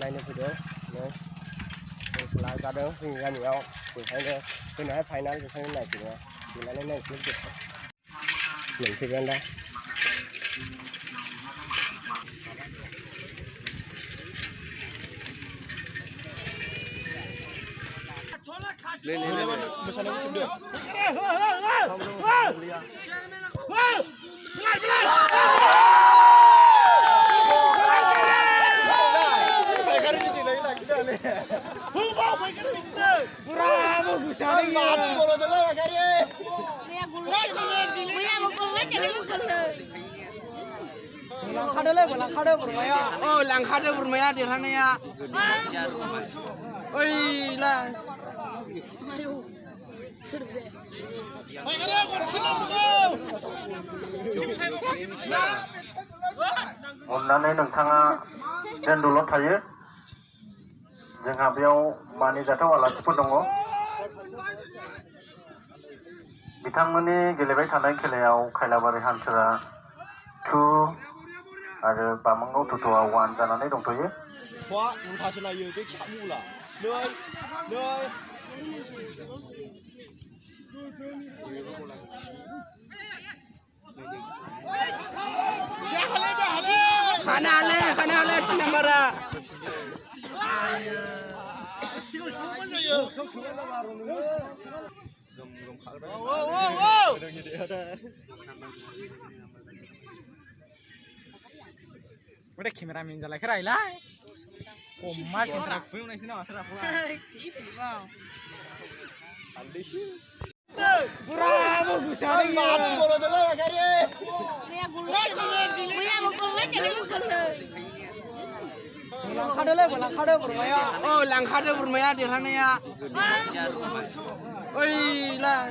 naiknya video, nih, setelah kadang hingga niau, final final jadi naik juga, finalnya naik sedikit, nih sih kan dah. Oh, langkah bermaya di sana ya. Oi, lah. अन्नानै नोंथाङा दोनदुल' थायो जोंहा बेयाव मानिजाथाव आलासिफोर दङ बिथांमोननि गेलेबाय थानाय खेलायाव खैलाबारि हान्सुरा 2 आरो बामोनगाव थ'थ'आ 1 जानानै दंथ'यो Kanale Sinamara. Udah kamera min jalan kerai lah. Mas yang terakhir nasi nak terap lah. Bravo, gusari. Match bola dulu ya kari. Oh, langkah bermaya di sana ya. Oi, lah.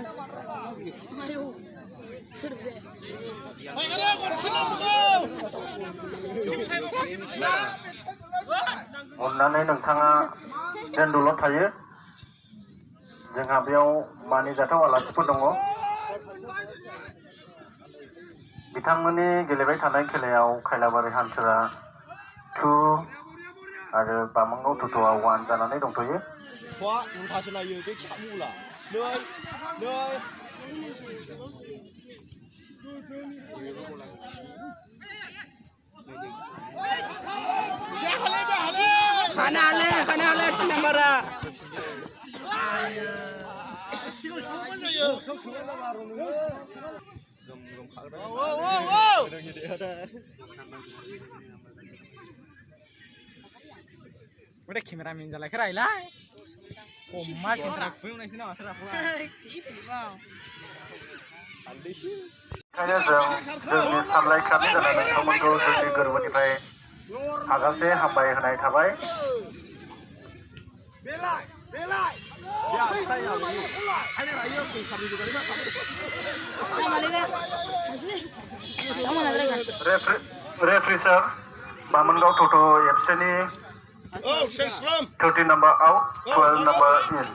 अन्नानै नोंथाङा दोनदुल' थायो जोंहा बेयाव मानिजाथाव आलासिफोर दङ बिथांमोननि गेलेबाय थानाय खेलायाव खैलाबारि हान्सुरा 2 आरो बामोनगाव थ'थ'आ 1 जानानै दंथ'यो Kanale Sinamara. Udah kamera min jalan kerai lah. Mas yang terakhir nasi nak terap lah. ओंखायनो जोंनि सामलायग्रानि जानानै नोंथांमोनखौ जोंनि गोरबोनिफ्राय हाजासे हामबाय होनाय थाबाय रेफ्रि सार Bamongaon थ'थ' एफसिनि 13 number out 12 number in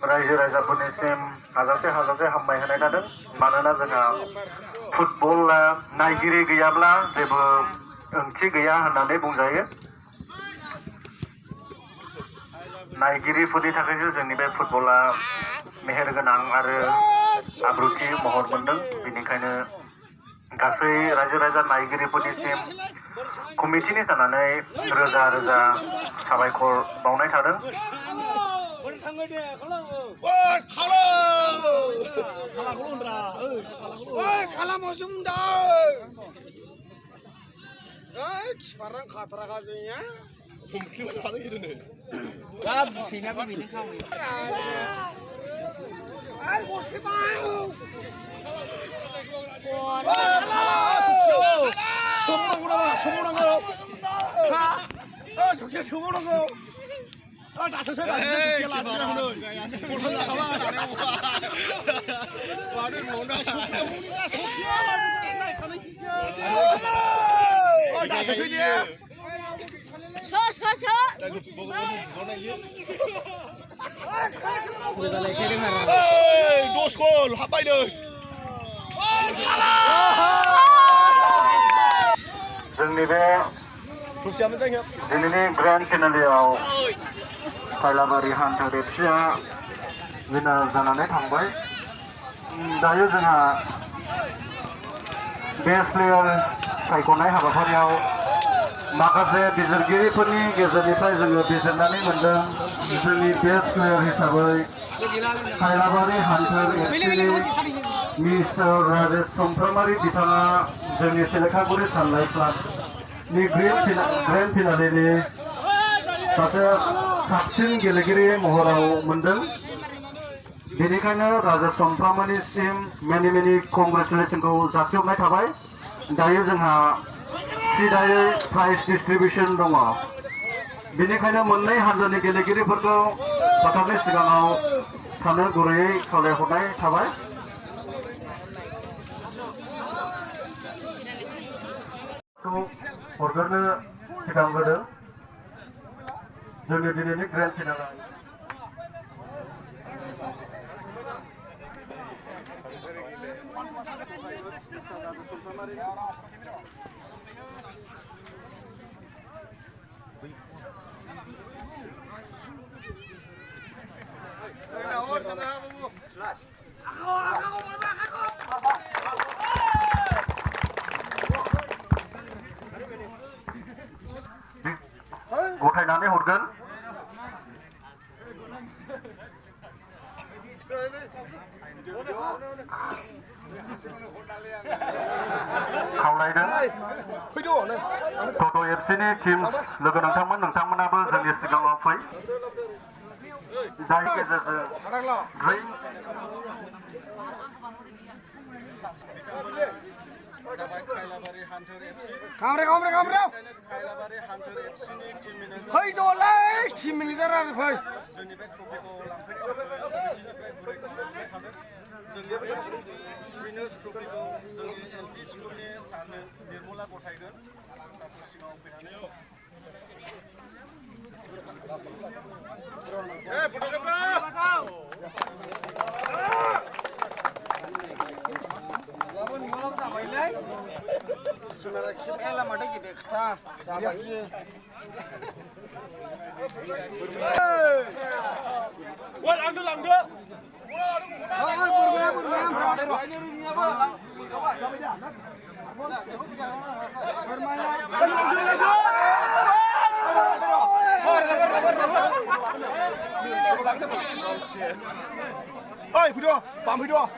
रायजो राजाफोरनिसिम हाजासे हामबाय होनाय जादों मानोना जोंहा फुटबल नायगिरि गैयाब्ला जेबो ओंथि गैया होननानै बुंजायो नायगिरिफोरनि थाखायसो जोंनि बे फुटबला मेहेरगोनां आरो आब्रुथि महर मोनदों बेनिखायनो गासै रायजो राजा नायगिरिफोरनिसिम कमिटिनि जानानै रोजा रोजा साबायखर बावनाय थादों जोंनि बे दिनैनि ग्रेन्ड फिनालेआव खैलाबारि हान्थार एफसिआ विनार जानानै थांबाय दायो जोंहा बेस्ट प्लेयार सायख'नाय हाबाफारियाव माखासे बिजिरगिरिफोरनि गेजेरनिफ्राय जोङो बिजिरनानै मोनदों जोंनि बेस्ट प्लेयार हिसाबै खैलाबारि हान्थार एफसिनि मिस्टार राजेश समफ्रामारि बिथाङा जोंनि सिलेखागुरि साननाय क्लाबनि ग्रेन्ड फिनालेनि सासे साबसिन गेलेगिरि महराव मोनदों बेनिखायनो राजेश समफ्रामारिसिम मेनि कंग्रेचुलेसनखौ जासिहरनाय थाबाय दायो जोंहा सिदायै प्राइज डिस्ट्रिबिउसन दङ बेनिखायनो मोननै हानजानि गेलेगिरिफोरखौ फोथारनि सिगाङाव थानो गुरैयै खावलायहरनाय थाबाय हरग्रोनो सिगांग्रोदों जोंनि दिनैनि ग्रेन्ड फिनालाव गथायनानै हरगोन खावलायदों टट' एफसिनि टीम लोगो नोंथांमोनाबो जोंनि सिगाङाव फै जायनि गेजेरजों Oi, video, bam video.